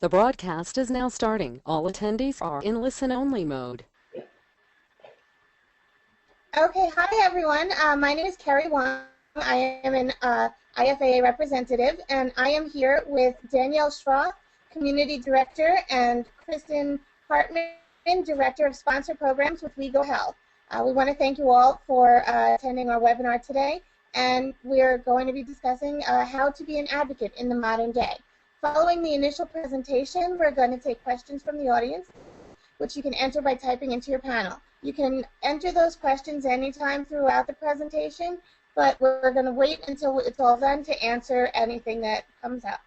The broadcast is now starting. All attendees are in listen-only mode. Okay, hi everyone. My name is Carrie Wong. I am an IFAA representative, and I am here with Danielle Schroth, Community Director, and Kristen Hartman, Director of Sponsor Programs with WEGO Health. We want to thank you all for attending our webinar today, and we're going to be discussing how to be an advocate in the modern day. Following the initial presentation, we're going to take questions from the audience, which you can enter by typing into your panel. You can enter those questions anytime throughout the presentation, but we're going to wait until it's all done to answer anything that comes up.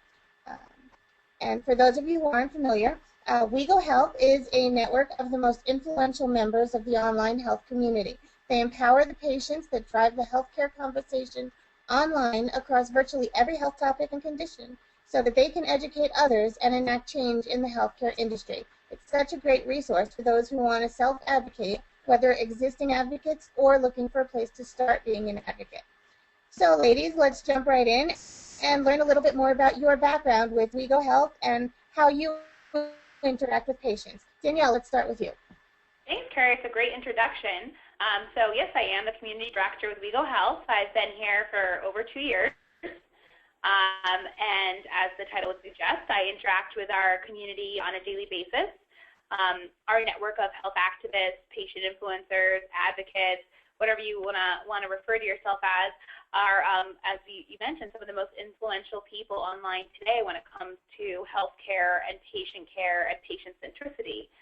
And for those of you who aren't familiar, WEGO Health is a network of the most influential members of the online health community. They empower the patients that drive the healthcare conversation online across virtually every health topic and condition, so that they can educate others and enact change in the healthcare industry. It's such a great resource for those who want to self-advocate, whether existing advocates or looking for a place to start being an advocate. So ladies, let's jump right in and learn a little bit more about your background with WEGO Health and how you interact with patients. Danielle, let's start with you. Thanks, Carrie. It's a great introduction. So yes, I am the Community Director with WEGO Health. I've been here for over 2 years. And as the title would suggest, I interact with our community on a daily basis. Our network of health activists, patient influencers, advocates, whatever you want to refer to yourself as, are, as you mentioned, some of the most influential people online today when it comes to healthcare and patient care and patient centricity.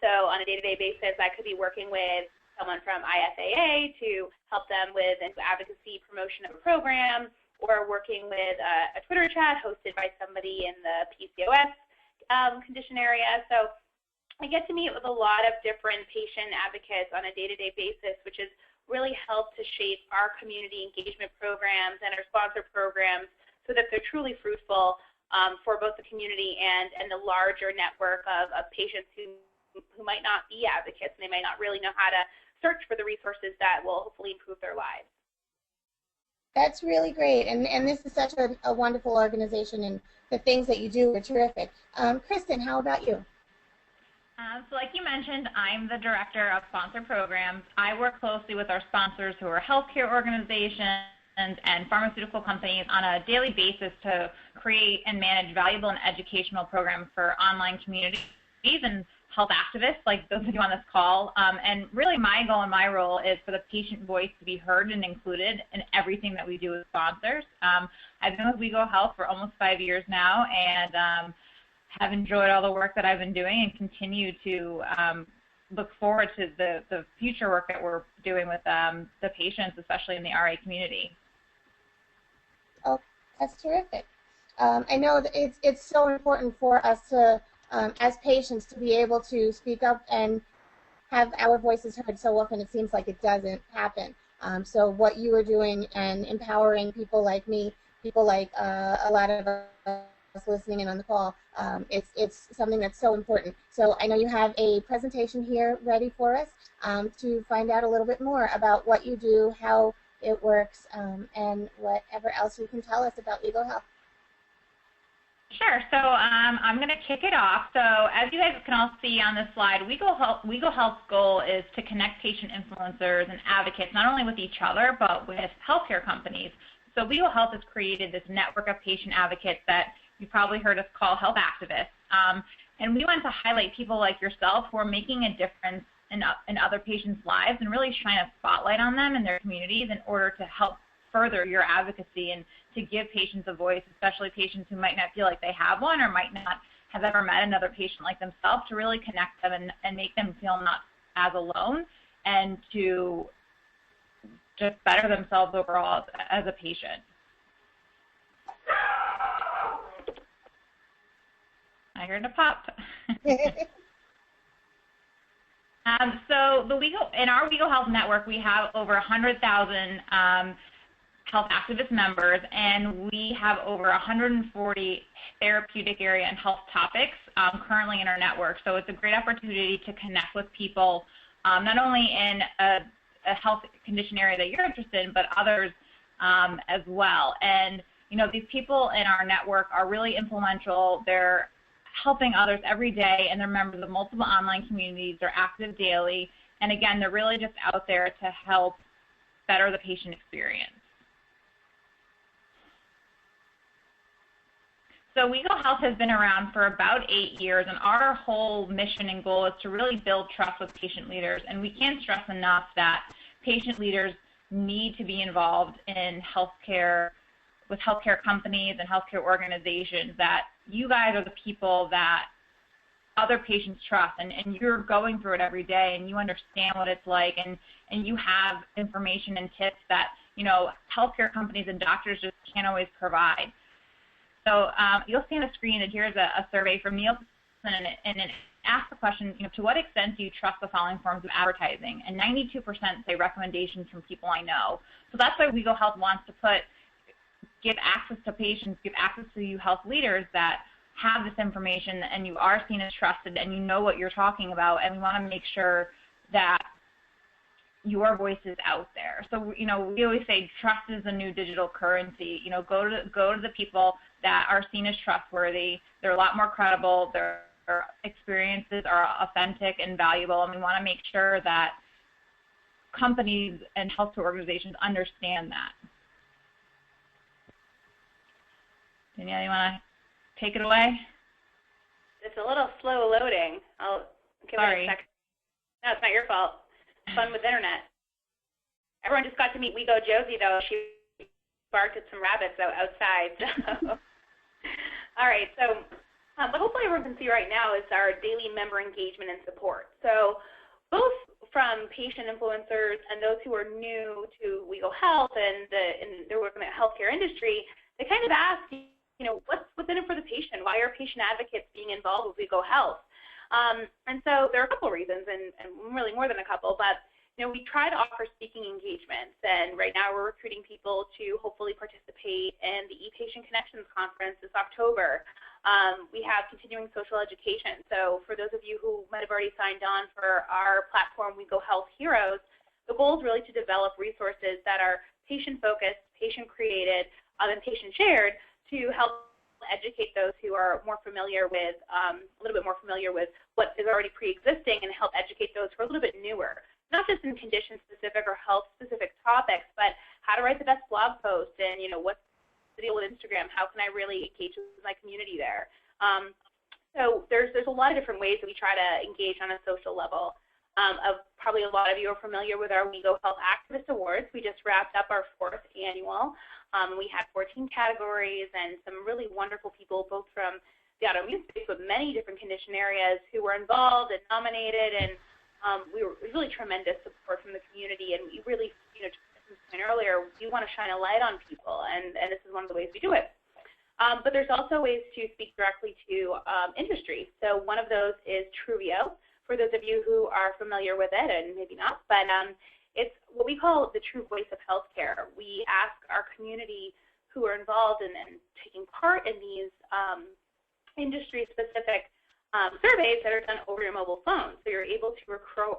So on a day-to-day basis, I could be working with someone from IFAA to help them with advocacy promotion of a program, or working with a Twitter chat hosted by somebody in the PCOS condition area. So I get to meet with a lot of different patient advocates on a day-to-day basis, which has really helped to shape our community engagement programs and our sponsor programs so that they're truly fruitful for both the community and the larger network of patients who might not be advocates, and they might not really know how to search for the resources that will hopefully improve their lives. That's really great, and this is such a wonderful organization, and the things that you do are terrific. Kristen, how about you? So like you mentioned, I'm the Director of Sponsor Programs. I work closely with our sponsors who are healthcare organizations and pharmaceutical companies on a daily basis to create and manage valuable and educational programs for online communities and health activists like those of you on this call. And really my goal and my role is for the patient voice to be heard and included in everything that we do as sponsors. I've been with WEGO Health for almost 5 years now, and have enjoyed all the work that I've been doing and continue to look forward to the future work that we're doing with the patients, especially in the RA community. Oh, that's terrific. I know that it's so important for us to as patients to be able to speak up and have our voices heard. So often it seems like it doesn't happen. So what you are doing and empowering people like me, people like a lot of us listening in on the call, it's something that's so important. So I know you have a presentation here ready for us to find out a little bit more about what you do, how it works, and whatever else you can tell us about WEGO Health. Sure. So I'm going to kick it off. So as you guys can all see on this slide, WEGO Health's goal is to connect patient influencers and advocates not only with each other but with healthcare companies. So WEGO Health has created this network of patient advocates that you've probably heard us call health activists. And we want to highlight people like yourself who are making a difference in other patients' lives and really shine a spotlight on them in their communities in order to help further your advocacy and to give patients a voice, especially patients who might not feel like they have one or might not have ever met another patient like themselves, to really connect them and make them feel not as alone and to just better themselves overall as a patient. I heard a pop. So in our WEGO Health network, we have over 100,000 health activist members, and we have over 140 therapeutic area and health topics currently in our network. So it's a great opportunity to connect with people, not only in a health condition area that you're interested in, but others as well. And you know, these people in our network are really influential. They're helping others every day, and they're members of multiple online communities. They're active daily, and again, they're really just out there to help better the patient experience. So WEGO Health has been around for about 8 years, and our whole mission and goal is to really build trust with patient leaders. And we can't stress enough that patient leaders need to be involved in healthcare, with healthcare companies and healthcare organizations, that you guys are the people that other patients trust, and you're going through it every day, and you understand what it's like, and you have information and tips that, you know, healthcare companies and doctors just can't always provide. So you'll see on the screen that here's a survey from Nielsen, and it asks the question, you know, to what extent do you trust the following forms of advertising? And 92% say recommendations from people I know. So that's why WEGO Health wants to give access to patients, give access to you health leaders that have this information and you are seen as trusted and you know what you're talking about, and we want to make sure that your voice is out there. So, you know, we always say trust is the new digital currency. You know, go to the people that are seen as trustworthy. They're a lot more credible. Their experiences are authentic and valuable, and we want to make sure that companies and healthcare organizations understand that. Danielle, you want to take it away? It's a little slow loading. I'll give it a second. No, it's not your fault. Fun with internet. Everyone just got to meet WEGO Josie, though. She barked at some rabbits outside. So. All right, so what hopefully everyone can see right now is our daily member engagement and support. So both from patient influencers and those who are new to WEGO Health and they're working in the healthcare industry, they kind of ask, you know, what's in it for the patient? Why are patient advocates being involved with WEGO Health? And so there are a couple of reasons, and really more than a couple, but you know, we try to offer speaking engagements, and right now we're recruiting people to hopefully participate in the ePatient Connections Conference this October. We have continuing social education, so for those of you who might have already signed on for our platform, WEGO Health Heroes, the goal is really to develop resources that are patient-focused, patient-created, and patient-shared to help educate those who are more familiar with, a little bit more familiar with what is already pre-existing, and help educate those who are a little bit newer, not just in condition-specific or health-specific topics, but how to write the best blog post, and you know, what's the deal with Instagram? How can I really engage with my community there? So there's a lot of different ways that we try to engage on a social level. Probably a lot of you are familiar with our WEGO Health Activist Awards. We just wrapped up our 4th annual. We had 14 categories and some really wonderful people, both from the autoimmune space, but many different condition areas, who were involved and nominated, and we were really tremendous support from the community. And we really, you know, to mentioned earlier, we want to shine a light on people, and this is one of the ways we do it. But there's also ways to speak directly to industry. So one of those is Truvio, for those of you who are familiar with it, and maybe not, but it's what we call the true voice of healthcare. We ask our community who are involved in taking part in these industry-specific surveys that are done over your mobile phone. So you're able to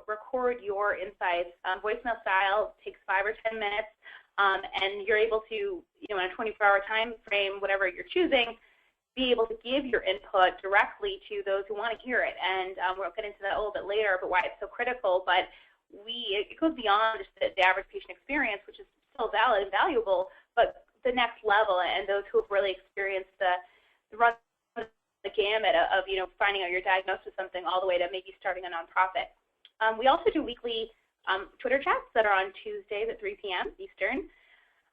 record your insights. Voicemail style takes 5 or 10 minutes, and you're able to, you know, in a 24-hour time frame, whatever you're choosing, be able to give your input directly to those who want to hear it. And we'll get into that a little bit later, but why it's so critical. But it goes beyond just the average patient experience, which is still valid and valuable, but the next level, and those who have really experienced the gamut of, you know, finding out you're diagnosed with something all the way to maybe starting a nonprofit. We also do weekly Twitter chats that are on Tuesdays at 3 p.m. Eastern.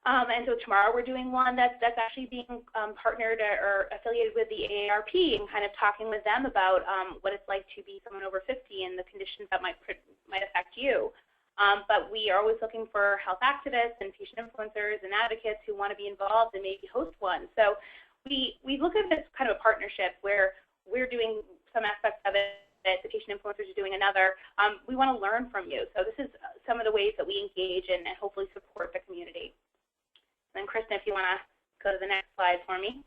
And so tomorrow we're doing one that's actually being partnered or affiliated with the AARP, and kind of talking with them about what it's like to be someone over 50 and the conditions that might affect you. But we are always looking for health activists and patient influencers and advocates who want to be involved and maybe host one. So we look at this kind of a partnership where we're doing some aspects of it, the patient influencers are doing another. We want to learn from you. So this is some of the ways that we engage and hopefully support the community. And then Kristen, if you want to go to the next slide for me.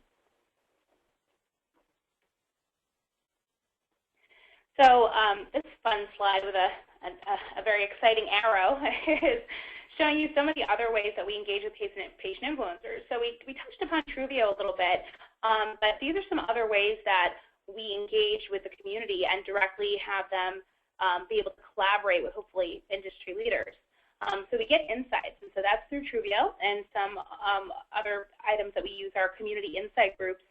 So this fun slide with a very exciting arrow is showing you some of the other ways that we engage with patient influencers. So we touched upon Truvio a little bit, but these are some other ways that we engage with the community and directly have them be able to collaborate with hopefully industry leaders. So we get insights, and so that's through Truvio, and some other items that we use are community insight groups.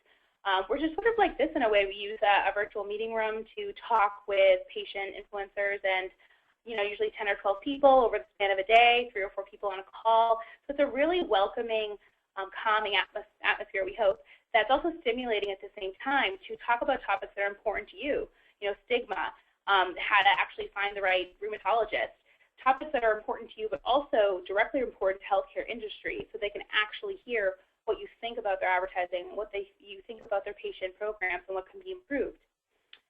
We're just sort of like this in a way. We use a virtual meeting room to talk with patient influencers, and usually 10 or 12 people over the span of a day, 3 or 4 people on a call. So it's a really welcoming, calming atmosphere, we hope, that's also stimulating at the same time to talk about topics that are important to you. Stigma, how to actually find the right rheumatologist, topics that are important to you, but also directly important to healthcare industry, so they can actually hear what you think about their advertising, what you think about their patient programs, and what can be improved.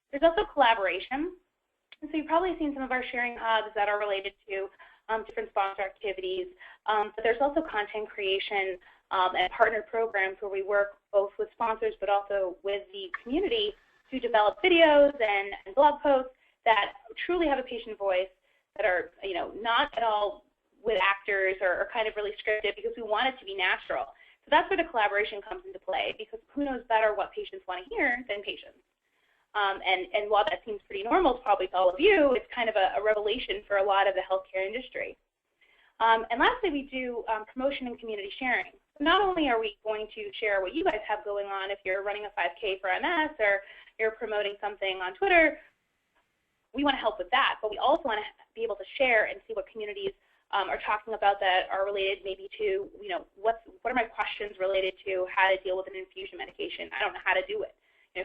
There's also collaboration. And so you've probably seen some of our sharing hubs that are related to different sponsor activities, but there's also content creation and partner programs where we work both with sponsors but also with the community to develop videos and blog posts that truly have a patient voice, that are not at all with actors or kind of really scripted, because we want it to be natural. So that's where the collaboration comes into play, because who knows better what patients want to hear than patients. And while that seems pretty normal probably to all of you, it's kind of a revelation for a lot of the healthcare industry. And lastly, we do promotion and community sharing. So not only are we going to share what you guys have going on if you're running a 5K for MS or you're promoting something on Twitter, we want to help with that, but we also want to be able to share and see what communities are talking about that are related maybe to, what are my questions related to how to deal with an infusion medication? I don't know how to do it.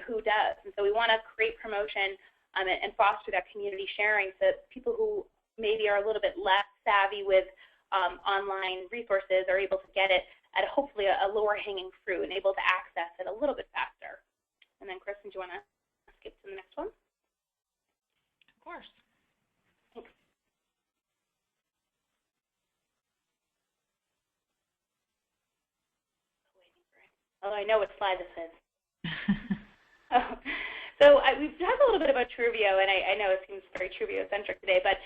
Who does? And so we want to create promotion and foster that community sharing so that people who maybe are a little bit less savvy with online resources are able to get it at hopefully a lower hanging fruit and able to access it a little bit faster. And then Kristen, do you want to skip to the next one? Of course. Thanks. Oh, I know what slide this is. So we've talked a little bit about Truvio, and I know it seems very Truvio-centric today, but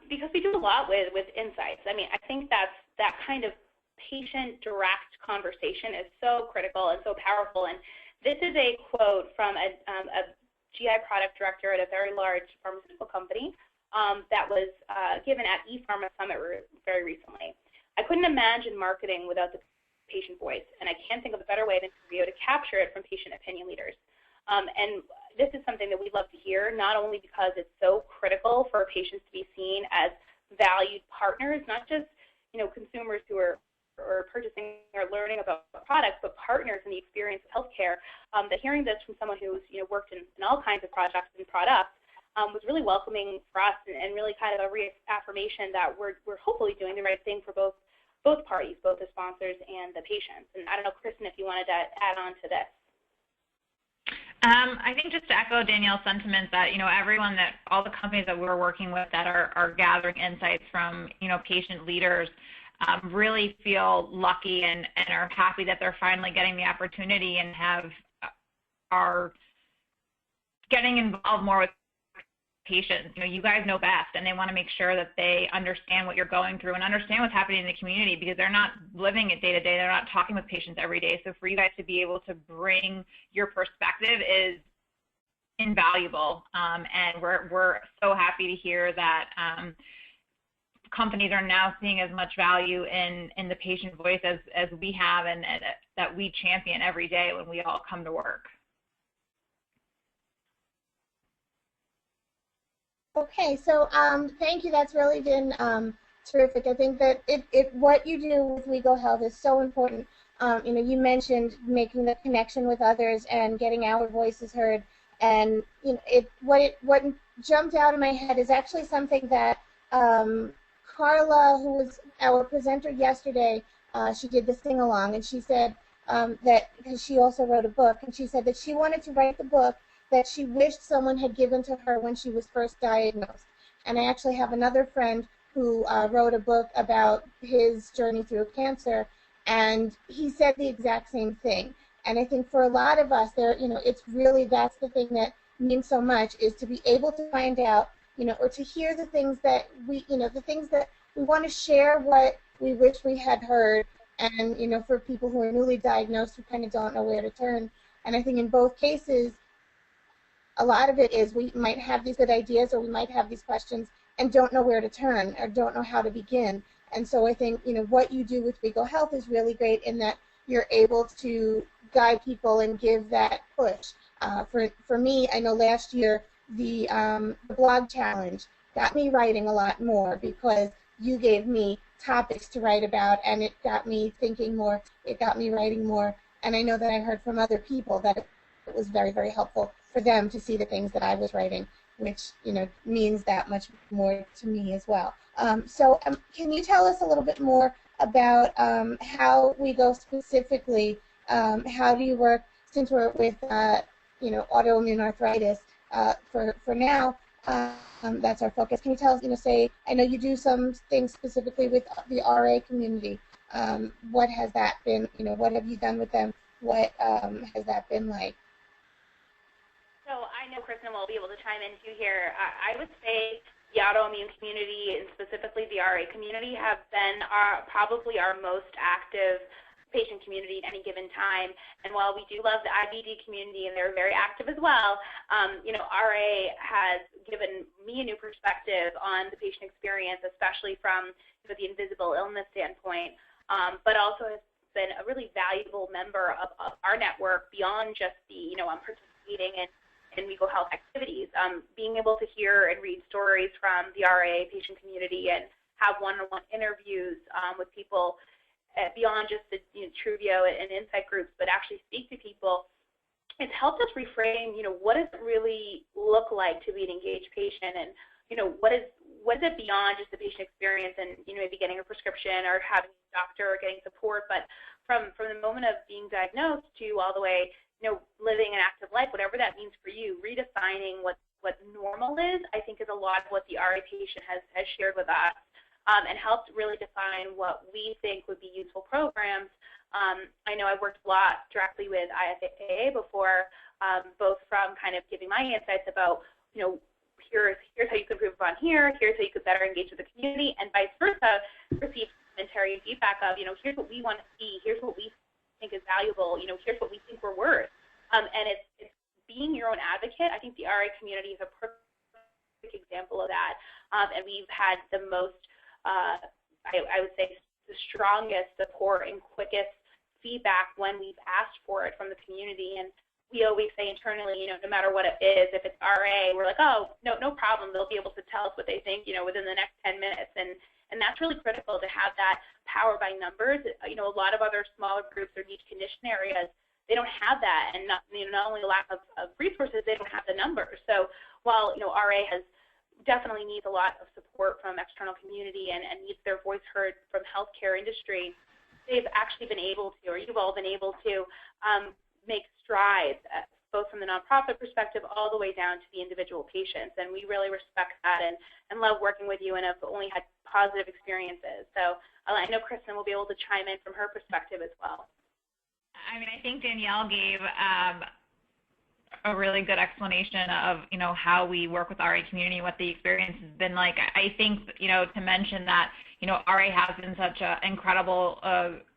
because we do a lot with insights. I mean, I think that kind of patient direct conversation is so critical and so powerful. And this is a quote from a GI product director at a very large pharmaceutical company that was given at ePharma Summit very recently. I couldn't imagine marketing without the patient voice, and I can't think of a better way than Truvio to capture it from patient opinion leaders. And this is something that we love to hear, not only because it's so critical for patients to be seen as valued partners, not just consumers who are purchasing or learning about products, but partners in the experience of healthcare. That hearing this from someone who's worked in all kinds of projects and products was really welcoming for us, and really kind of a reaffirmation that we're hopefully doing the right thing for both parties, both the sponsors and the patients. And I don't know, Kristen, if you wanted to add on to this. I think just to echo Danielle's sentiment that, all the companies that we're working with that are gathering insights from, patient leaders really feel lucky and are happy that they're finally getting the opportunity and are getting involved more with patients. You guys know best, and they want to make sure that they understand what you're going through and understand what's happening in the community, because they're not living it day to day. They're not talking with patients every day. So for you guys to be able to bring your perspective is invaluable, and we're so happy to hear that companies are now seeing as much value in the patient voice as we have, and that we champion every day when we all come to work. Okay, so thank you. That's really been terrific. I think that what you do with WEGO Health is so important. You mentioned making the connection with others and getting our voices heard, and what jumped out of my head is actually something that Carla, who was our presenter yesterday, she did the sing along, and she said that, because she also wrote a book, and she said that she wanted to write the book that she wished someone had given to her when she was first diagnosed. And I actually have another friend who wrote a book about his journey through cancer, and he said the exact same thing. And I think for a lot of us, it's really, that's the thing that means so much, is to be able to find out, or to hear the things that we want to share, what we wish we had heard. And for people who are newly diagnosed who kind of don't know where to turn. And I think in both cases, a lot of it is we might have these good ideas or we might have these questions and don't know where to turn or don't know how to begin. And so I think, what you do with WEGO Health is really great in that you're able to guide people and give that push. For me, I know last year the blog challenge got me writing a lot more because you gave me topics to write about, and it got me thinking more, it got me writing more, and I know that I heard from other people that it was very, very helpful for them to see the things that I was writing, which means that much more to me as well. So can you tell us a little bit more about how WEGO specifically, how do you work, since we're with autoimmune arthritis for now, that's our focus. Can you tell us, say, I know you do some things specifically with the RA community. What has that been, what have you done with them? What has that been like? So I know Kristen will be able to chime in too here. I would say the autoimmune community and specifically the RA community have been probably our most active patient community at any given time. And while we do love the IBD community and they're very active as well, RA has given me a new perspective on the patient experience, especially from the invisible illness standpoint, but also has been a really valuable member of our network beyond just the, participating in WEGO Health activities. Being able to hear and read stories from the RA patient community and have one-on-one interviews with people beyond just the Truvio and insight groups, but actually speak to people, it's helped us reframe, what does it really look like to be an engaged patient, and what is it beyond just the patient experience and maybe getting a prescription or having a doctor or getting support, but from the moment of being diagnosed to all the way living an active life, whatever that means for you, redefining what normal is, I think is a lot of what the RA patient has shared with us. And helped really define what we think would be useful programs. I know I've worked a lot directly with IFAA before, both from kind of giving my insights about, here's how you can improve upon here, here's how you could better engage with the community, and vice versa, receive commentary and feedback of, here's what we want to see, here's what we think is valuable, here's what we think we're worth. And it's being your own advocate. I think the RA community is a perfect example of that. And we've had the most I would say the strongest support and quickest feedback when we've asked for it from the community. And we always say internally, no matter what it is, if it's RA, we're like, oh, no problem. They'll be able to tell us what they think, within the next 10 minutes. And that's really critical to have that power by numbers. A lot of other smaller groups or niche condition areas, they don't have that. And not only a lack of resources, they don't have the numbers. So while, RA definitely needs a lot of support from external community and needs their voice heard from healthcare industry, they've actually been able to, or you've all been able to, make strides, both from the nonprofit perspective all the way down to the individual patients. And we really respect that and love working with you and have only had positive experiences. So I know Kristen will be able to chime in from her perspective as well. I mean, I think Danielle gave a really good explanation of, how we work with RA community, what the experience has been like. I think, to mention that, RA has been such an incredible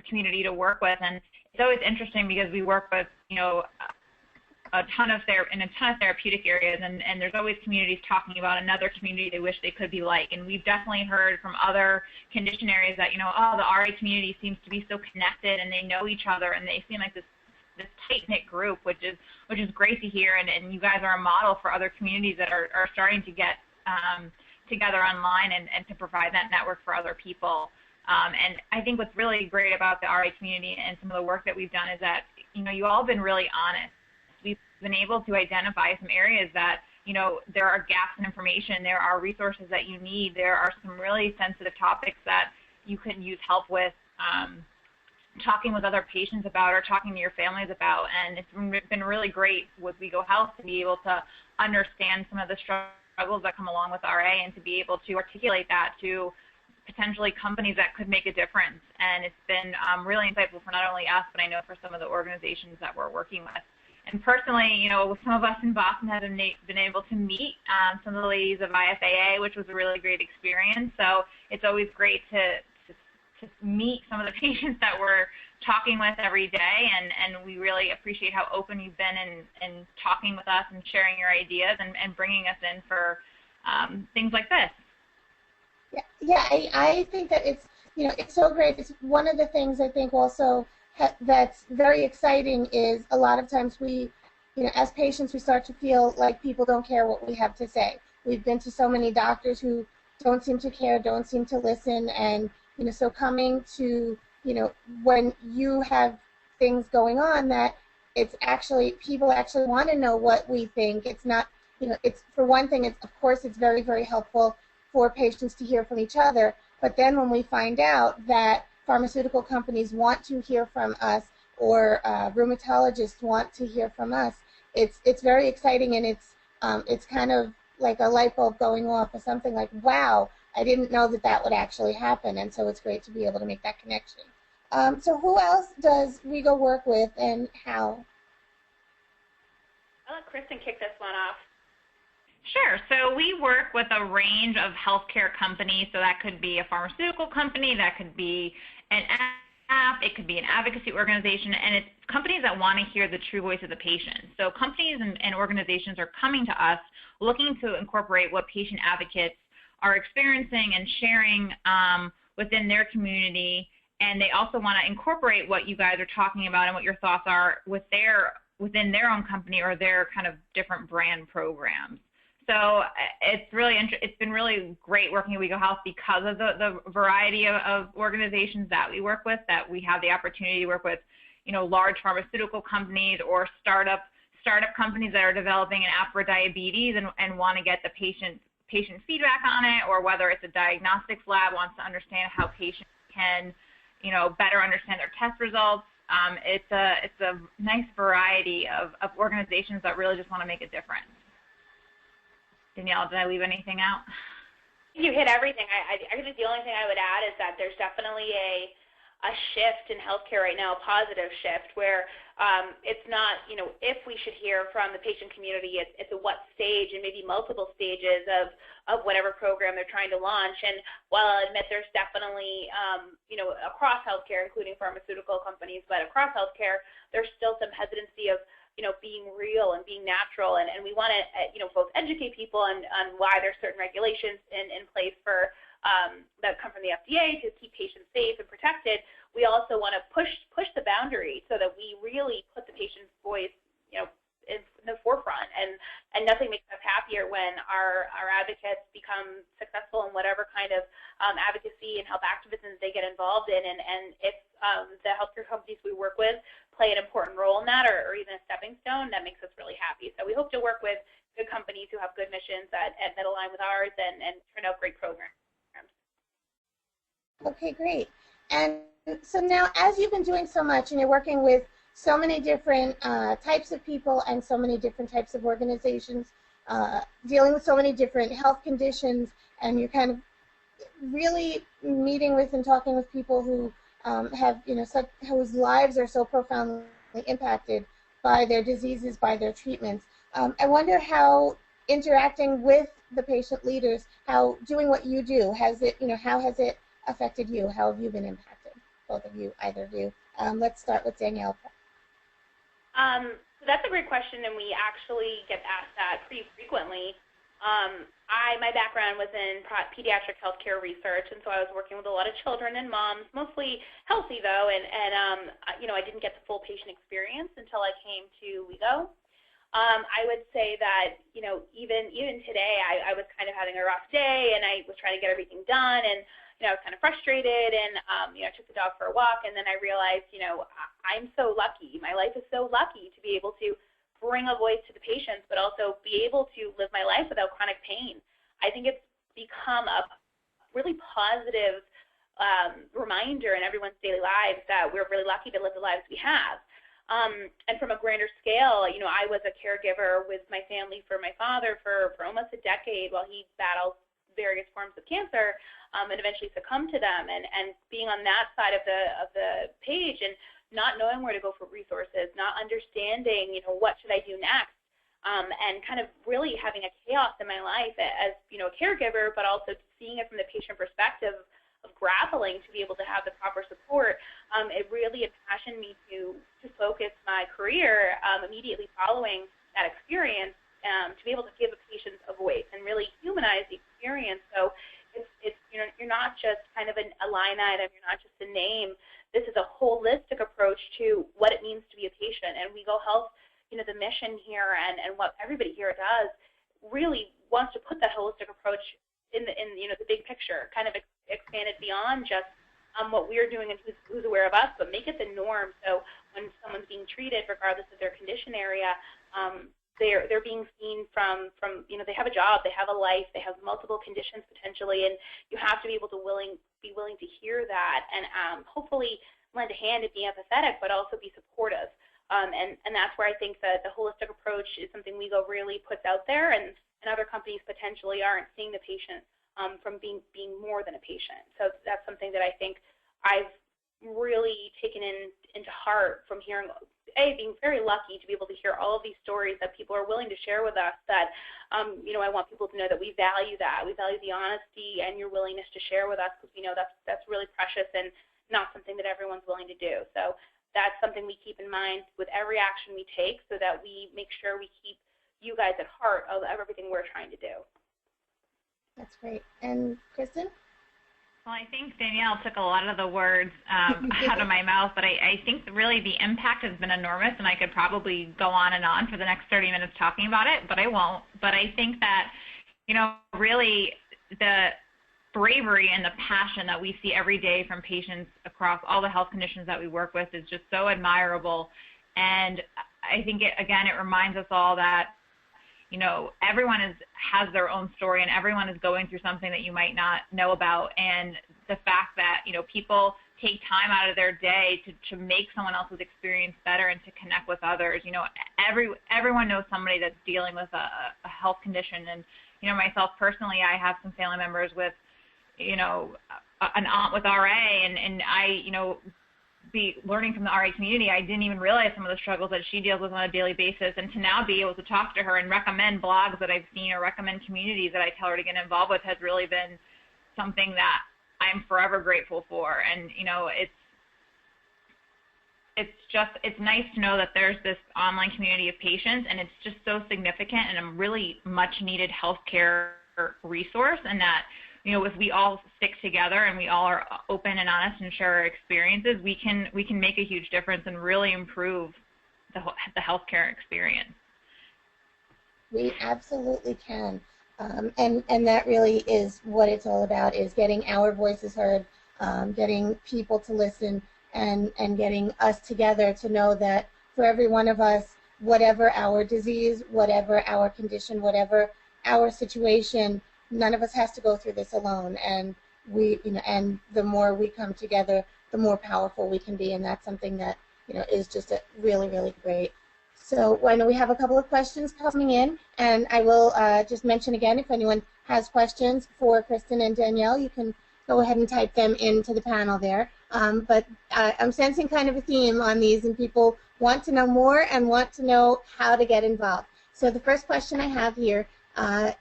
community to work with, and it's always interesting because we work with, in a ton of therapeutic areas, and there's always communities talking about another community they wish they could be like. And we've definitely heard from other condition areas that, the RA community seems to be so connected and they know each other and they seem like this tight-knit group, which is great to hear, and you guys are a model for other communities that are starting to get together online and to provide that network for other people. And I think what's really great about the RA community and some of the work that we've done is that, you all have been really honest. We've been able to identify some areas that, there are gaps in information, there are resources that you need, there are some really sensitive topics that you can use help with, talking with other patients about or talking to your families about. And it's been really great with WEGO Health to be able to understand some of the struggles that come along with RA and to be able to articulate that to potentially companies that could make a difference. And it's been really insightful for not only us, but I know for some of the organizations that we're working with. And personally, some of us in Boston have been able to meet some of the ladies of IFAA, which was a really great experience. So it's always great to meet some of the patients that we're talking with every day, and we really appreciate how open you've been in talking with us and sharing your ideas and bringing us in for things like this. Yeah, I think that it's, it's so great. It's one of the things I think also that's very exciting is a lot of times we, as patients, we start to feel like people don't care what we have to say. We've been to so many doctors who don't seem to care, don't seem to listen, and, so coming to, when you have things going on that it's actually, people actually want to know what we think. It's not, it's, for one thing, it's, of course, it's very, very helpful for patients to hear from each other, but then when we find out that pharmaceutical companies want to hear from us or rheumatologists want to hear from us, it's very exciting, and it's kind of like a light bulb going off or something like, wow, I didn't know that that would actually happen, and so it's great to be able to make that connection. So who else does WEGO work with, and how? I'll let Kristen kick this one off. Sure. So we work with a range of healthcare companies. So that could be a pharmaceutical company, that could be an app, it could be an advocacy organization, and it's companies that want to hear the true voice of the patient. So companies and organizations are coming to us looking to incorporate what patient advocates are experiencing and sharing within their community, and they also want to incorporate what you guys are talking about and what your thoughts are within their own company or their kind of different brand programs. So it's been really great working at WEGO Health because of the variety of organizations that we work with, that we have the opportunity to work with, large pharmaceutical companies or startup companies that are developing an app for diabetes and want to get the patient feedback on it, or whether it's a diagnostics lab wants to understand how patients can, better understand their test results. It's a nice variety of organizations that really just want to make a difference. Danielle, did I leave anything out? You hit everything. I think the only thing I would add is that there's definitely a shift in healthcare right now, a positive shift, where it's not, if we should hear from the patient community, it's at what stage, and maybe multiple stages of whatever program they're trying to launch. And while I'll admit there's definitely, across healthcare, including pharmaceutical companies, but across healthcare, there's still some hesitancy of, being real and being natural, and we want to, both educate people on why there's certain regulations in place for that come from the FDA to keep patients safe and protected. We also want to push the boundary so that we really put the patient's voice, in the forefront, and nothing makes us happier when our advocates become successful in whatever kind of advocacy and health activism they get involved in, and if the healthcare companies we work with play an important role in that, or even a stepping stone, that makes us really happy. So we hope to work with good companies who have good missions that align with ours and turn out great programs. Okay, great. And so now, as you've been doing so much and you're working with so many different types of people and so many different types of organizations, dealing with so many different health conditions, and you're kind of really meeting with and talking with people who have, whose lives are so profoundly impacted by their diseases, by their treatments. I wonder how interacting with the patient leaders, how doing what you do, how has it affected you? How have you been impacted? Both of you, either of you. Let's start with Danielle. So that's a great question, and we actually get asked that pretty frequently. My background was in pediatric healthcare research, and so I was working with a lot of children and moms, mostly healthy though, and I didn't get the full patient experience until I came to WEGO. I would say that, even today, I was kind of having a rough day, and I was trying to get everything done, and I was kind of frustrated, and I took the dog for a walk, and then I realized, I'm so lucky. My life is so lucky to be able to bring a voice to the patients, but also be able to live my life without chronic pain. I think it's become a really positive reminder in everyone's daily lives that we're really lucky to live the lives we have. And from a grander scale, I was a caregiver with my family for my father for almost a decade while he battled various forms of cancer, and eventually succumbed to them. And being on that side of the page and not knowing where to go for resources, not understanding, what should I do next, and kind of really having a chaos in my life as, a caregiver, but also seeing it from the patient perspective grappling to be able to have the proper support, it really impassioned me to focus my career immediately following that experience to be able to give a patient a voice and really humanize the experience. So it's you're not just kind of a line item, you're not just a name. This is a holistic approach to what it means to be a patient. And WEGO Health, the mission here and what everybody here does really wants to put that holistic approach in the big picture, kind of expand it beyond just what we're doing and who's aware of us, but make it the norm. So when someone's being treated, regardless of their condition area, they're being seen from they have a job, they have a life, they have multiple conditions potentially, and you have to be able to be willing to hear that and hopefully lend a hand and be empathetic, but also be supportive. And that's where I think that the holistic approach is something WEGO really puts out there, and other companies potentially aren't seeing the patient from being more than a patient. So that's something that I think I've really taken into heart from hearing, being very lucky to be able to hear all of these stories that people are willing to share with us, that, I want people to know that we value that. We value the honesty and your willingness to share with us, because we know that's really precious and not something that everyone's willing to do. So that's something we keep in mind with every action we take, so that we make sure we keep you guys at heart of everything we're trying to do. That's great. And Kristen? Well, I think Danielle took a lot of the words out of my mouth, but I think really the impact has been enormous, and I could probably go on and on for the next 30 minutes talking about it, but I won't. But I think that, really the bravery and the passion that we see every day from patients across all the health conditions that we work with is just so admirable. And I think, it reminds us all that, everyone has their own story, and everyone is going through something that you might not know about. And the fact that, people take time out of their day to make someone else's experience better and to connect with others. Everyone knows somebody that's dealing with a health condition. And, myself personally, I have some family members with, an aunt with RA, and I, be learning from the RA community, I didn't even realize some of the struggles that she deals with on a daily basis, and to now be able to talk to her and recommend blogs that I've seen or recommend communities that I tell her to get involved with has really been something that I'm forever grateful for. And it's nice to know that there's this online community of patients, and it's just so significant and a really much needed healthcare resource, and that if we all stick together and we all are open and honest and share our experiences, we can make a huge difference and really improve the healthcare experience. We absolutely can. And that really is what it's all about, is getting our voices heard, getting people to listen, and getting us together to know that for every one of us, whatever our disease, whatever our condition, whatever our situation, none of us has to go through this alone, and and the more we come together, the more powerful we can be, and that's something that is just really, really great. So I know we have a couple of questions coming in, and I will just mention again, if anyone has questions for Kristen and Danielle, you can go ahead and type them into the panel there. But I'm sensing kind of a theme on these, and people want to know more and want to know how to get involved. So the first question I have here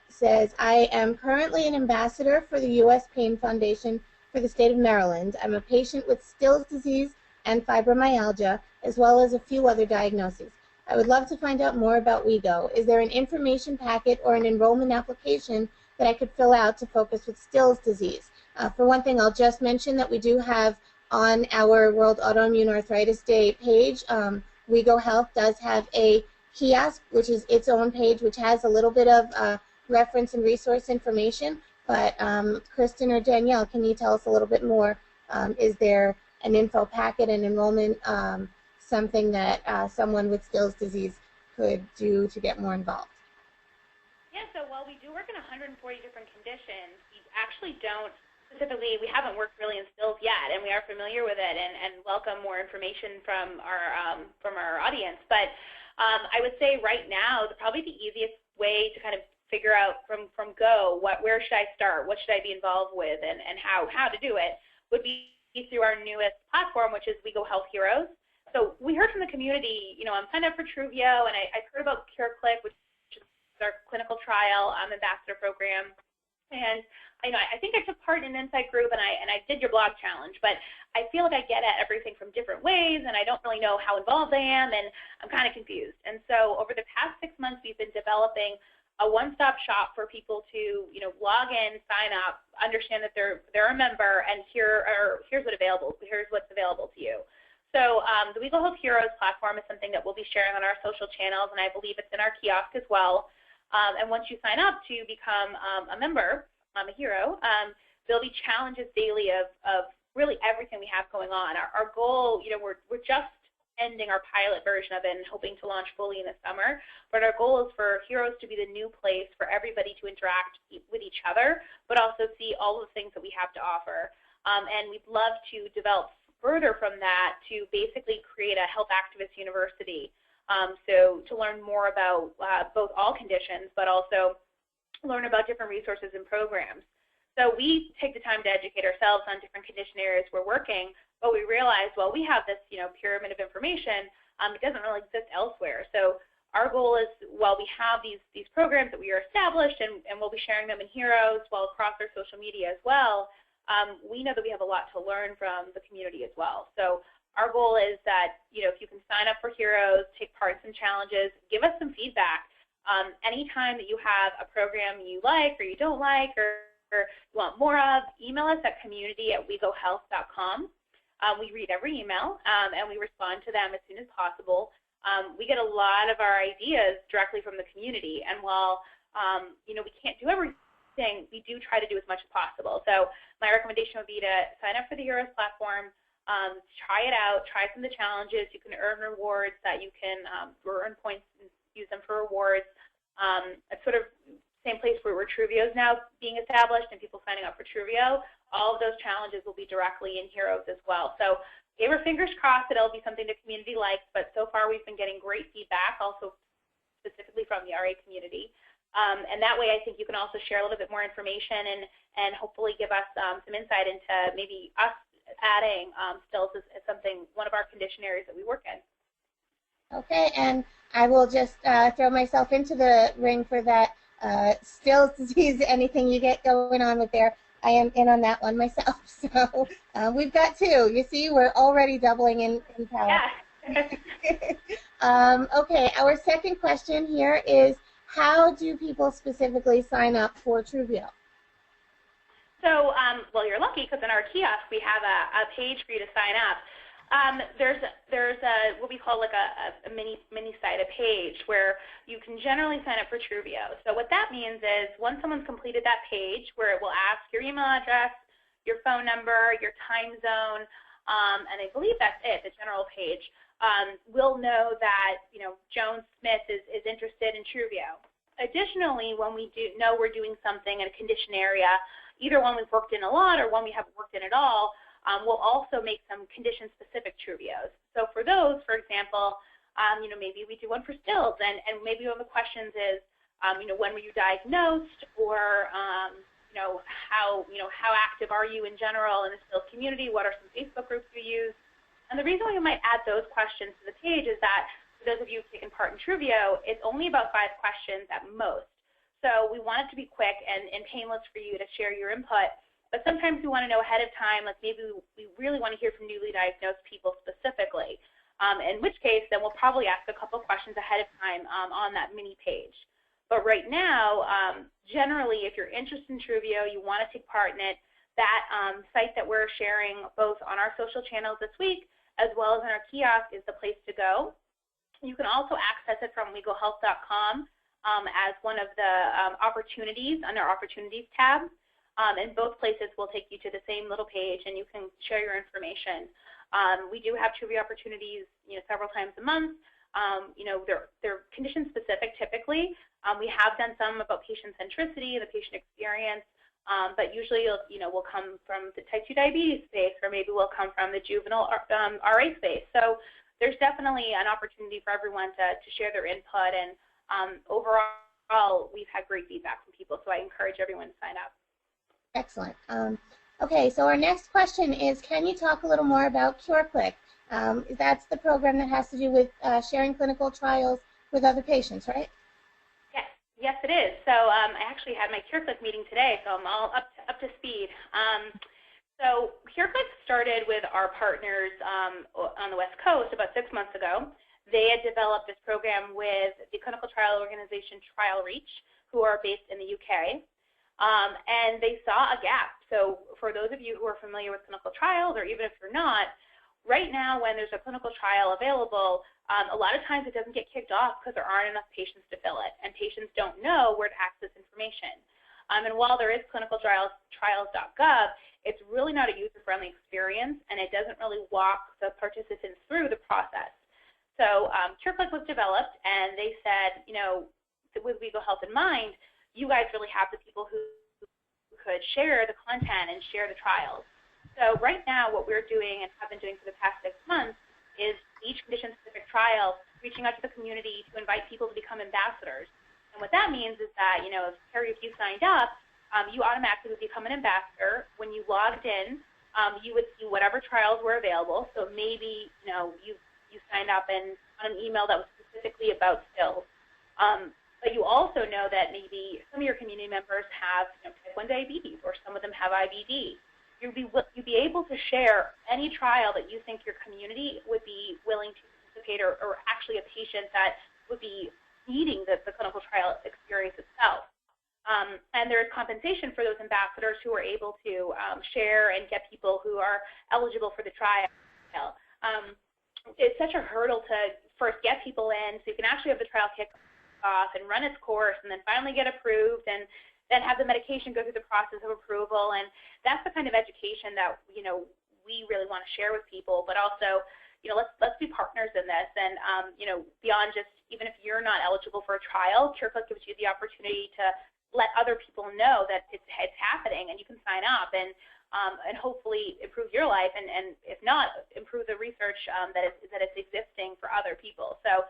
says, I am currently an ambassador for the U.S. Pain Foundation for the state of Maryland. I'm a patient with Still's disease and fibromyalgia, as well as a few other diagnoses. I would love to find out more about WEGO. Is there an information packet or an enrollment application that I could fill out to focus with Still's disease? For one thing, I'll just mention that we do have on our World Autoimmune Arthritis Day page, WEGO Health does have a kiosk, which is its own page, which has a little bit of reference and resource information. But Kristen or Danielle, can you tell us a little bit more? Is there an info packet, an enrollment, something that someone with Still's disease could do to get more involved? Yeah, so while we do work in 140 different conditions, we actually don't specifically, we haven't worked really in Still's yet, and we are familiar with it and welcome more information from our audience. But I would say right now, probably the easiest way to kind of figure out from go, where should I start, what should I be involved with, and how to do it, would be through our newest platform, which is WEGO Health Heroes. So we heard from the community, I'm signed up for Truvio, and I've heard about CureClick, which is our clinical trial ambassador program. And I think I took part in an insight group and I did your blog challenge, but I feel like I get at everything from different ways and I don't really know how involved I am and I'm kind of confused. And so over the past 6 months, we've been developing a one-stop shop for people to, log in, sign up, understand that they're a member, and here's what's available to you. So the WEGO Health Heroes platform is something that we'll be sharing on our social channels, and I believe it's in our kiosk as well. And once you sign up to become a member, a hero, there'll be challenges daily of really everything we have going on. Our goal, we're just ending our pilot version of it and hoping to launch fully in the summer, but our goal is for Heroes to be the new place for everybody to interact with each other, but also see all of the things that we have to offer. And we'd love to develop further from that to basically create a health activist university. So to learn more about both all conditions, but also learn about different resources and programs. So we take the time to educate ourselves on different condition areas we're working, but we realize, well, we have this pyramid of information. It doesn't really exist elsewhere. So our goal is, while we have these programs that we are established and we'll be sharing them in Heroes, while across our social media as well, we know that we have a lot to learn from the community as well. So our goal is that, if you can sign up for Heroes, take part in some challenges, give us some feedback. Anytime that you have a program you like or you don't like or you want more of, email us at community@wegohealth.com. We read every email and we respond to them as soon as possible. We get a lot of our ideas directly from the community, and while we can't do everything, we do try to do as much as possible. So my recommendation would be to sign up for the Heroes platform, try it out, try some of the challenges. You can earn rewards that you can earn points and use them for rewards. It's sort of same place where Truvio is now being established and people signing up for Truvio. All of those challenges will be directly in Heroes as well. So we have our fingers crossed that it'll be something the community likes, but so far we've been getting great feedback, also specifically from the RA community. And that way I think you can also share a little bit more information and hopefully give us some insight into maybe us adding stills as something, one of our condition areas that we work in. Okay, and I will just throw myself into the ring for that. Stills disease, anything you get going on with there, I am in on that one myself. So we've got two. You see, we're already doubling in power. Yeah. Okay, our second question here is, how do people specifically sign up for Truvio? So, well, you're lucky because in our kiosk we have a page for you to sign up. There's a what we call like a mini site, a page where you can generally sign up for Truvio. So what that means is once someone's completed that page, where it will ask your email address, your phone number, your time zone, and I believe that's it, the general page, we'll know that Joan Smith is interested in Truvio. Additionally, when we know we're doing something in a condition area, either one we've worked in a lot or one we haven't worked in at all, we'll also make some condition-specific Truvios. So for those, for example, maybe we do one for stills, and maybe one of the questions is, when were you diagnosed, or how active are you in general in the stills community? What are some Facebook groups you use? And the reason we might add those questions to the page is that for those of you who've taken part in Truvio, it's only about 5 questions at most. So we want it to be quick and painless for you to share your input. But sometimes we want to know ahead of time, like maybe we really want to hear from newly diagnosed people specifically, in which case then we'll probably ask a couple questions ahead of time on that mini page. But right now, generally, if you're interested in Truvio, you want to take part in it, that site that we're sharing both on our social channels this week as well as in our kiosk is the place to go. You can also access it from wegohealth.com as one of the opportunities under our Opportunities tab. And both places will take you to the same little page, and you can share your information. We do have Truvio opportunities, several times a month. They're condition specific typically. We have done some about patient centricity, the patient experience, but usually will come from the type 2 diabetes space, or maybe will come from the juvenile RA space. So there's definitely an opportunity for everyone to share their input, and overall we've had great feedback from people, so I encourage everyone to sign up. Excellent. Okay, so our next question is, can you talk a little more about CureClick? That's the program that has to do with sharing clinical trials with other patients, right? Yes. Yes, it is. So I actually had my CureClick meeting today, so I'm all up to speed. So CureClick started with our partners on the West Coast about 6 months ago. They had developed this program with the clinical trial organization TrialReach, who are based in the UK, and they saw a gap. So for those of you who are familiar with clinical trials, or even if you're not, right now when there's a clinical trial available, a lot of times it doesn't get kicked off because there aren't enough patients to fill it, and patients don't know where to access information. And while there is clinicaltrials.gov, it's really not a user-friendly experience, and it doesn't really walk the participants through the process. So CureClick was developed, and they said, you know, with WEGO Health in mind, you guys really have the people who could share the content and share the trials. So right now, what we're doing and have been doing for the past 6 months is each condition-specific trial, reaching out to the community to invite people to become ambassadors. And what that means is that, you know, Carrie, if you signed up, you automatically would become an ambassador. When you logged in, you would see whatever trials were available. So maybe, you know, you signed up and on an email that was specifically about stills. But you also know that maybe some of your community members have, you know, type 1 diabetes, or some of them have IBD. You'd be able to share any trial that you think your community would be willing to participate, or actually a patient that would be needing the clinical trial experience itself. And there is compensation for those ambassadors who are able to share and get people who are eligible for the trial. It's such a hurdle to first get people in, so you can actually have the trial kick off and run its course, and then finally get approved, and then have the medication go through the process of approval. And that's the kind of education that, you know, we really want to share with people. But also, you know, let's be partners in this. And you know, beyond just, even if you're not eligible for a trial, CureClick gives you the opportunity to let other people know that it's happening, and you can sign up and hopefully improve your life, and if not, improve the research that is existing for other people. So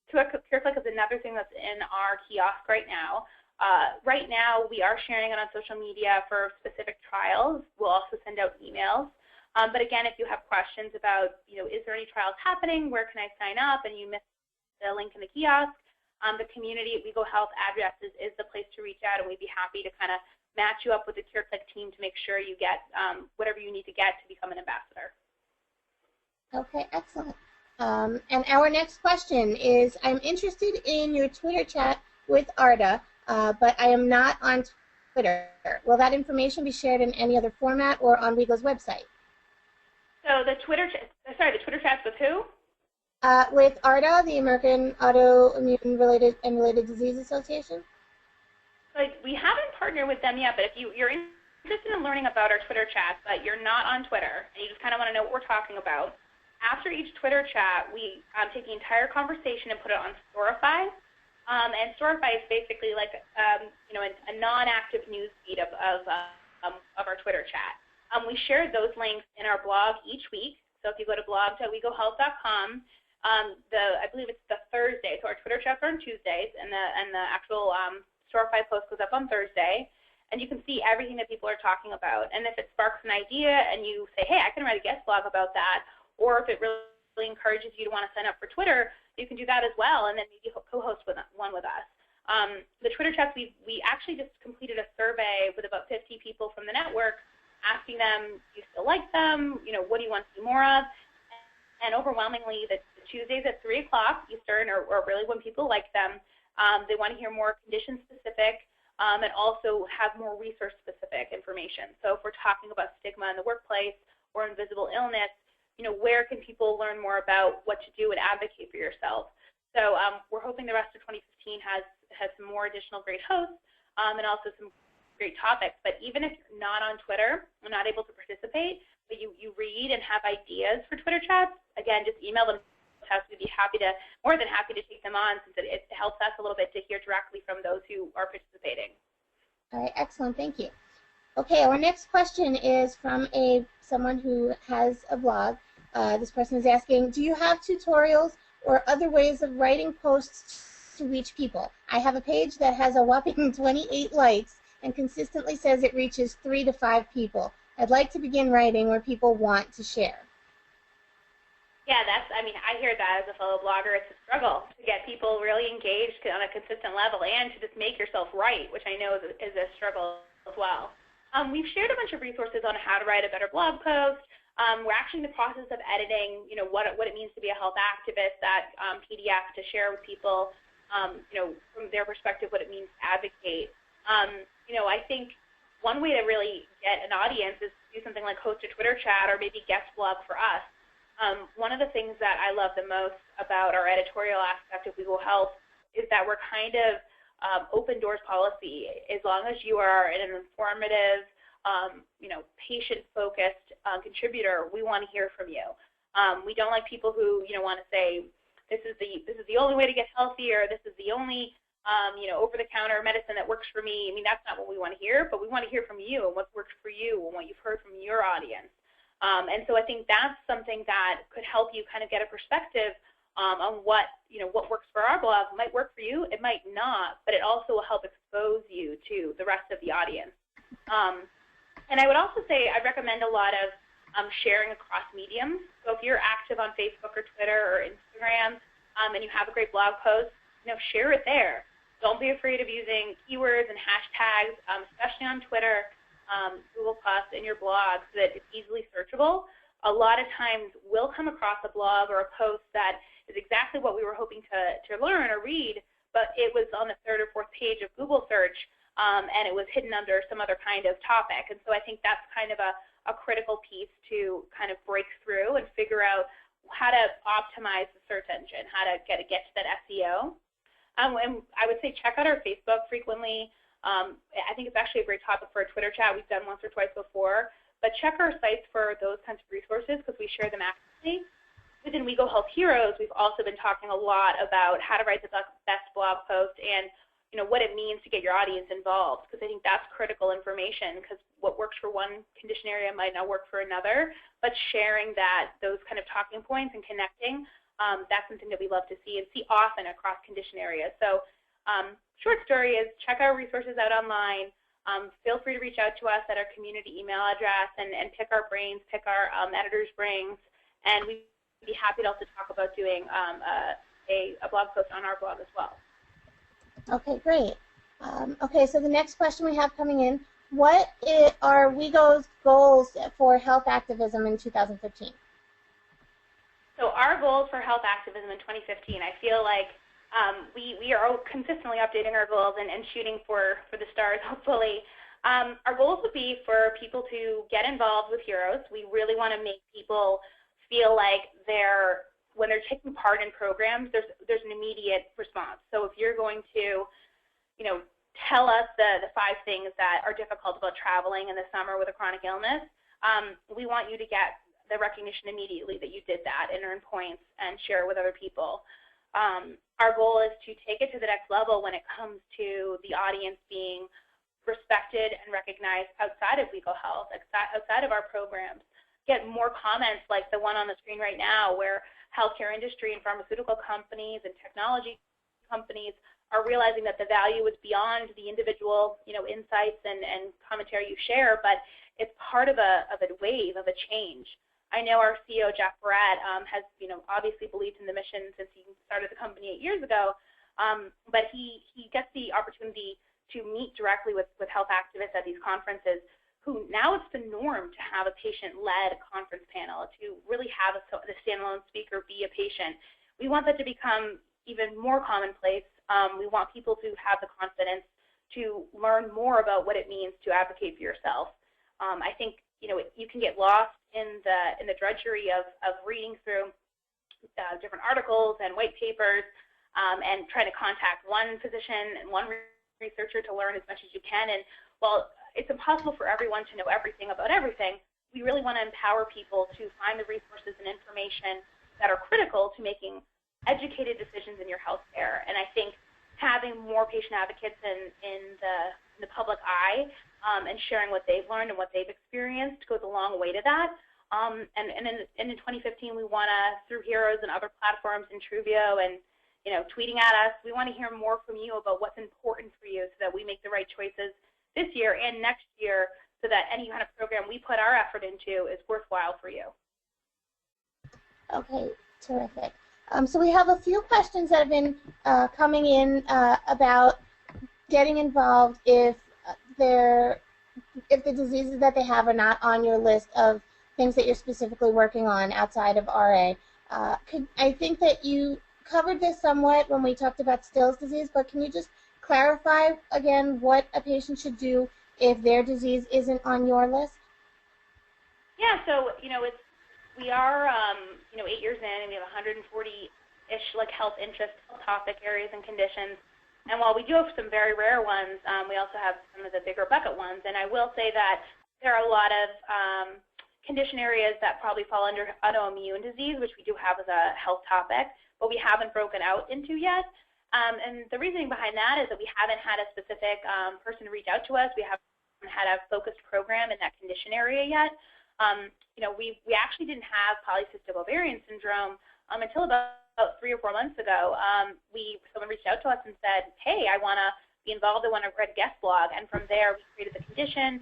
CureClick is another thing that's in our kiosk right now. Right now, we are sharing it on social media for specific trials. We'll also send out emails. But again, if you have questions about, you know, is there any trials happening, where can I sign up, and you missed the link in the kiosk, the community at WEGO Health address is the place to reach out, and we'd be happy to kind of match you up with the CureClick team to make sure you get whatever you need to get to become an ambassador. Okay, excellent. And our next question is, I'm interested in your Twitter chat with ARDA, but I am not on Twitter. Will that information be shared in any other format or on WEGO's website? So the Twitter chats with who? With ARDA, the American Autoimmune Related Disease Association. So we haven't partnered with them yet, but if you're interested in learning about our Twitter chats, but you're not on Twitter, and you just kind of want to know what we're talking about, after each Twitter chat, we take the entire conversation and put it on Storify. And Storify is basically like you know, a non-active news feed of our Twitter chat. We share those links in our blog each week. So if you go to blog.wegohealth.com, I believe it's the Thursday. So our Twitter chats are on Tuesdays, and the actual Storify post goes up on Thursday. And you can see everything that people are talking about. And if it sparks an idea and you say, hey, I can write a guest blog about that, or if it really encourages you to want to sign up for Twitter, you can do that as well, and then maybe co-host one with us. The Twitter chats, we actually just completed a survey with about 50 people from the network, asking them, do you still like them? You know, what do you want to see more of? And overwhelmingly, the Tuesdays at 3 o'clock Eastern, or really when people like them, they want to hear more condition-specific and also have more research-specific information. So if we're talking about stigma in the workplace or invisible illness, you know, where can people learn more about what to do and advocate for yourself? So we're hoping the rest of 2015 has some more additional great hosts and also some great topics. But even if you're not on Twitter and not able to participate, but you read and have ideas for Twitter chats, again, just email them to us. We'd be more than happy to take them on, since it helps us a little bit to hear directly from those who are participating. All right, excellent, thank you. Okay, our next question is from someone who has a blog. This person is asking, do you have tutorials or other ways of writing posts to reach people? I have a page that has a whopping 28 likes and consistently says it reaches 3 to 5 people. I'd like to begin writing where people want to share. Yeah, I mean, I hear that as a fellow blogger. It's a struggle to get people really engaged on a consistent level and to just make yourself right, which I know is a struggle as well. We've shared a bunch of resources on how to write a better blog post. We're actually in the process of editing, what it means to be a health activist, that PDF to share with people, from their perspective, what it means to advocate. I think one way to really get an audience is to do something like host a Twitter chat or maybe guest blog for us. One of the things that I love the most about our editorial aspect of WEGO Health is that we're kind of open doors policy. As long as you are an informative, patient-focused contributor, we want to hear from you. We don't like people who want to say this is the only way to get healthy, or this is the only over-the-counter medicine that works for me. I mean, that's not what we want to hear, but we want to hear from you and what works for you and what you've heard from your audience. And so I think that's something that could help you kind of get a perspective on what works for our blog. It might work for you, it might not, but it also will help expose you to the rest of the audience. And I would also say I recommend a lot of sharing across mediums. So if you're active on Facebook or Twitter or Instagram and you have a great blog post, share it there. Don't be afraid of using keywords and hashtags, especially on Twitter, Google+, in your blog so that it's easily searchable. A lot of times we'll come across a blog or a post that is exactly what we were hoping to learn or read, but it was on the 3rd or 4th page of Google search, and it was hidden under some other kind of topic. And so I think that's kind of a critical piece to kind of break through and figure out how to optimize the search engine, how to get to that SEO. And I would say check out our Facebook frequently. I think it's actually a great topic for a Twitter chat. We've done once or twice before. But check our sites for those kinds of resources because we share them actively. Within WEGO Health Heroes, we've also been talking a lot about how to write the best blog post and what it means to get your audience involved, because I think that's critical information, because what works for one condition area might not work for another. But sharing those kind of talking points and connecting, that's something that we love to see and see often across condition areas. So short story is check our resources out online. Feel free to reach out to us at our community email address and pick our brains, pick our editor's brains, and we'd be happy to also talk about doing a blog post on our blog as well. Okay, great. Okay, so the next question we have coming in, what are WEGO's goals for health activism in 2015? So our goals for health activism in 2015, I feel like we are consistently updating our goals and shooting for the stars, hopefully. Our goals would be for people to get involved with Heroes. We really want to make people feel like when they're taking part in programs, there's an immediate response. So if you're going to, tell us the 5 things that are difficult about traveling in the summer with a chronic illness, we want you to get the recognition immediately that you did that and earn points and share with other people. Our goal is to take it to the next level when it comes to the audience being respected and recognized outside of WEGO Health, outside of our programs. Get more comments like the one on the screen right now, where healthcare industry and pharmaceutical companies and technology companies are realizing that the value is beyond the individual, insights and commentary you share, but it's part of a wave, of a change. I know our CEO, Jeff Barrett, has, obviously believed in the mission since he started the company 8 years ago, but he gets the opportunity to meet directly with health activists at these conferences, who now it's the norm to have a patient-led conference panel, to really have the standalone speaker be a patient. We want that to become even more commonplace. We want people to have the confidence to learn more about what it means to advocate for yourself. I think you can get lost in the drudgery of reading through different articles and white papers and trying to contact one physician and one researcher to learn as much as you can. And while it's impossible for everyone to know everything about everything, we really want to empower people to find the resources and information that are critical to making educated decisions in your healthcare. And I think having more patient advocates in the public eye and sharing what they've learned and what they've experienced goes a long way to that. And in 2015, we want to, through Heroes and other platforms and Truvio and tweeting at us, we want to hear more from you about what's important for you so that we make the right choices this year and next year, so that any kind of program we put our effort into is worthwhile for you. Okay, terrific. So we have a few questions that have been coming in about getting involved if the diseases that they have are not on your list of things that you're specifically working on outside of RA. I think that you covered this somewhat when we talked about Still's disease, but can you just clarify again what a patient should do if their disease isn't on your list? Yeah, so we are 8 years in, and we have 140-ish health interest, health topic areas and conditions. And while we do have some very rare ones, we also have some of the bigger bucket ones. And I will say that there are a lot of condition areas that probably fall under autoimmune disease, which we do have as a health topic, but we haven't broken out into yet. And the reasoning behind that is that we haven't had a specific person reach out to us. We haven't had a focused program in that condition area yet. We actually didn't have polycystic ovarian syndrome until about 3 or 4 months ago. Someone reached out to us and said, hey, I want to be involved. I want to write a guest blog. And from there, we created the condition.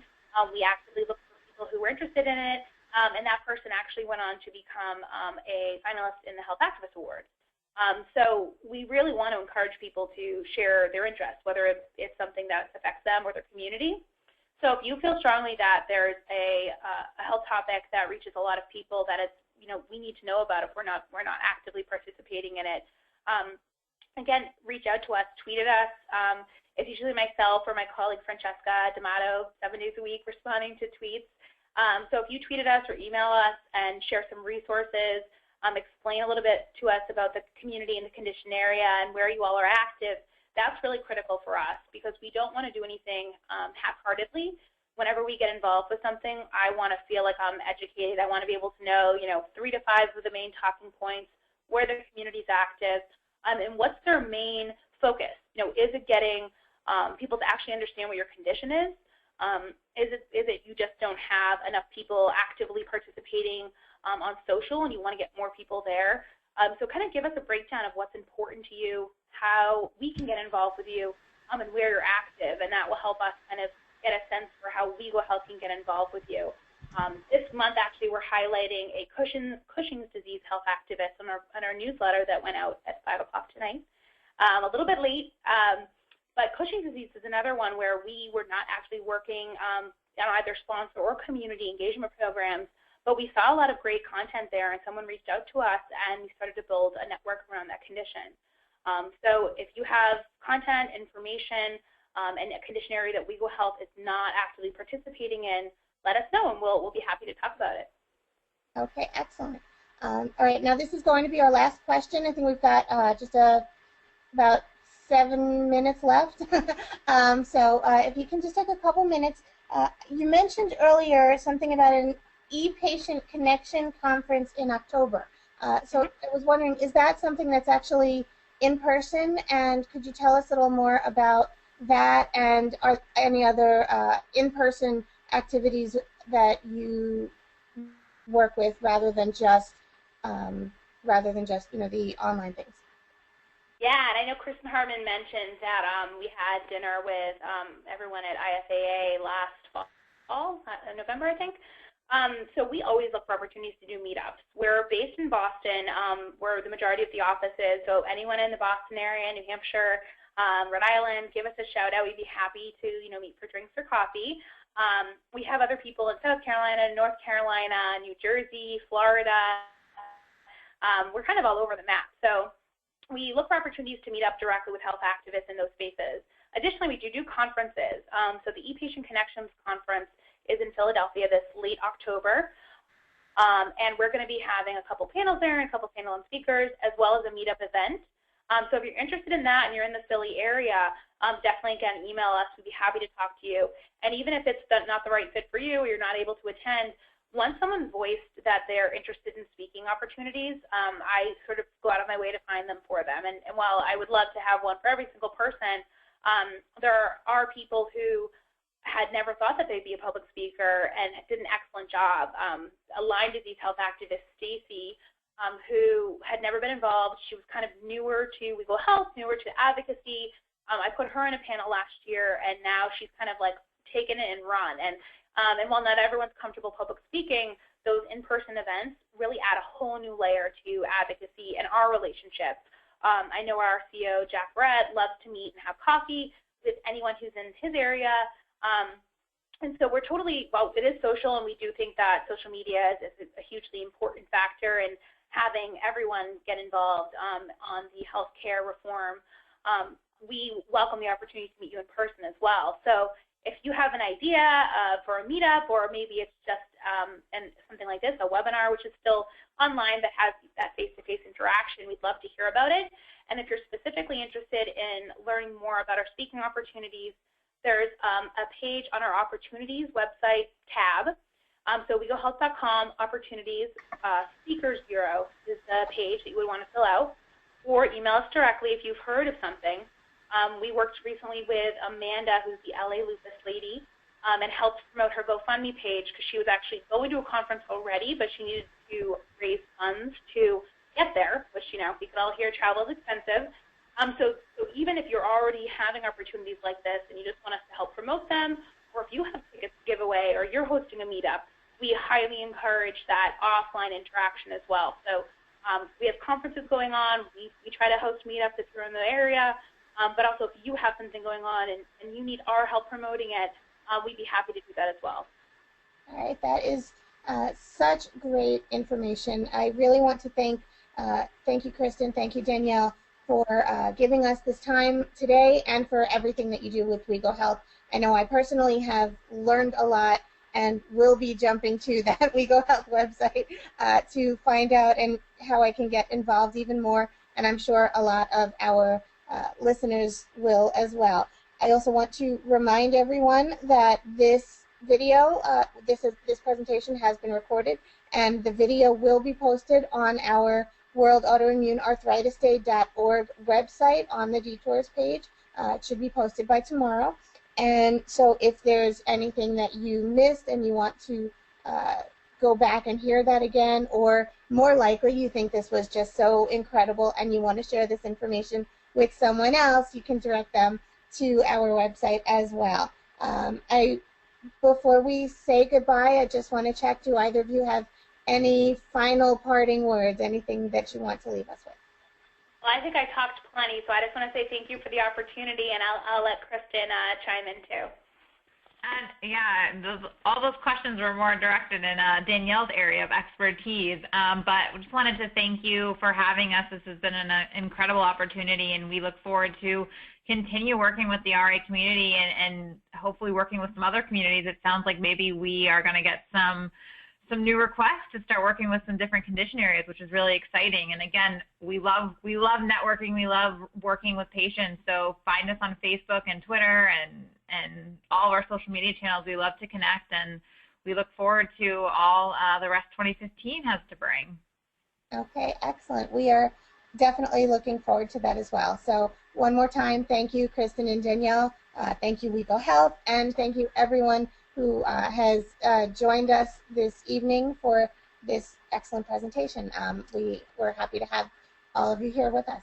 We actively looked for people who were interested in it. And that person actually went on to become a finalist in the Health Activist Award. So we really want to encourage people to share their interests, whether it's something that affects them or their community. So if you feel strongly that there's a health topic that reaches a lot of people that it's, we need to know about if we're not actively participating in it, again, reach out to us, tweet at us. It's usually myself or my colleague Francesca D'Amato, 7 days a week, responding to tweets. So if you tweet at us or email us and share some resources, explain a little bit to us about the community and the condition area and where you all are active, that's really critical for us because we don't want to do anything half-heartedly. Whenever we get involved with something, I want to feel like I'm educated. I want to be able to know, 3 to 5 of the main talking points, where the community's active, and what's their main focus. Is it getting people to actually understand what your condition is? Is it you just don't have enough people actively participating on social and you want to get more people there? So kind of give us a breakdown of what's important to you, how we can get involved with you, and where you're active, and that will help us kind of get a sense for how WEGO Health can get involved with you. This month, actually, we're highlighting a Cushing's disease health activist on our newsletter that went out at 5 o'clock tonight. A little bit late, but Cushing's disease is another one where we were not actually working on either sponsor or community engagement programs, but we saw a lot of great content there, and someone reached out to us, and we started to build a network around that condition. So if you have content, information, and a condition area that WEGO Health is not actively participating in, let us know, and we'll be happy to talk about it. Okay, excellent. All right, now this is going to be our last question. I think we've got just about 7 minutes left. So if you can just take a couple minutes. You mentioned earlier something about an e-patient connection conference in October. So I was wondering, is that something that's actually in person? And could you tell us a little more about that, and are any other in-person activities that you work with rather than just the online things? Yeah, and I know Kristen Harmon mentioned that we had dinner with everyone at IFAA last fall, November, I think. So we always look for opportunities to do meetups. We're based in Boston, where the majority of the office is, so anyone in the Boston area, New Hampshire, Rhode Island, give us a shout out. We'd be happy to meet for drinks or coffee. We have other people in South Carolina, North Carolina, New Jersey, Florida. We're kind of all over the map. So we look for opportunities to meet up directly with health activists in those spaces. Additionally, we do conferences. So the ePatient Connections Conference is in Philadelphia this late October. And we're going to be having a couple panels there and a couple panel and speakers, as well as a meetup event. So if you're interested in that and you're in the Philly area, definitely, again, email us. We'd be happy to talk to you. And even if it's not the right fit for you or you're not able to attend, once someone voiced that they're interested in speaking opportunities, I sort of go out of my way to find them for them. And while I would love to have one for every single person, there are people who had never thought that they'd be a public speaker and did an excellent job. A Lyme disease health activist, Stacy, who had never been involved. She was kind of newer to WEGO Health, newer to advocacy. I put her in a panel last year, and now she's kind of like taken it and run. And while not everyone's comfortable public speaking, those in-person events really add a whole new layer to advocacy and our relationship. I know our CEO, Jack Barrett, loves to meet and have coffee with anyone who's in his area. And so we're totally, well, it is social, and we do think that social media is a hugely important factor in having everyone get involved on the healthcare reform. We welcome the opportunity to meet you in person as well. So if you have an idea for a meetup, or maybe it's just and something like this, a webinar, which is still online but has that face-to-face interaction, we'd love to hear about it. And if you're specifically interested in learning more about our speaking opportunities, there's a page on our opportunities website tab. So WEGOHealth.com, opportunities, speakers bureau is the page that you would want to fill out, or email us directly if you've heard of something. We worked recently with Amanda, who's the LA Lupus lady, and helped promote her GoFundMe page because she was actually going to a conference already, but she needed to raise funds to get there, which, you know, we can all hear travel is expensive. So even if you're already having opportunities like this and you just want us to help promote them, or if you have tickets to give away, or you're hosting a meetup, we highly encourage that offline interaction as well. So we have conferences going on. We try to host meetups if you're in the area. But also, if you have something going on and you need our help promoting it, we'd be happy to do that as well. All right, that is such great information. I really want to thank you, Kristen, thank you, Danielle, for giving us this time today and for everything that you do with WEGO Health. I know I personally have learned a lot and will be jumping to that WEGO Health website to find out and how I can get involved even more, and I'm sure a lot of our listeners will as well. I also want to remind everyone that this video, this presentation has been recorded, and the video will be posted on our worldautoimmunearthritisday.org website on the detours page. It should be posted by tomorrow. And so if there's anything that you missed and you want to go back and hear that again, or more likely you think this was just so incredible and you want to share this information with someone else, you can direct them to our website as well. Before we say goodbye, I just want to check, do either of you have any final parting words, anything that you want to leave us with? Well, I think I talked plenty, so I just want to say thank you for the opportunity, and I'll let Kristen chime in too. And yeah, all those questions were more directed in Danielle's area of expertise, but we just wanted to thank you for having us. This has been an incredible opportunity, and we look forward to continue working with the RA community and hopefully working with some other communities. It sounds like maybe we are going to get some new requests to start working with some different condition areas, which is really exciting. And again, we love networking. We love working with patients. So find us on Facebook and Twitter and all of our social media channels. We love to connect, and we look forward to all the rest 2015 has to bring. Okay, excellent. We are definitely looking forward to that as well. So one more time, thank you, Kristen and Danielle. Thank you, WEGO Health, and thank you everyone who has joined us this evening for this excellent presentation. We're happy to have all of you here with us.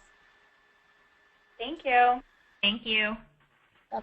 Thank you. Thank you.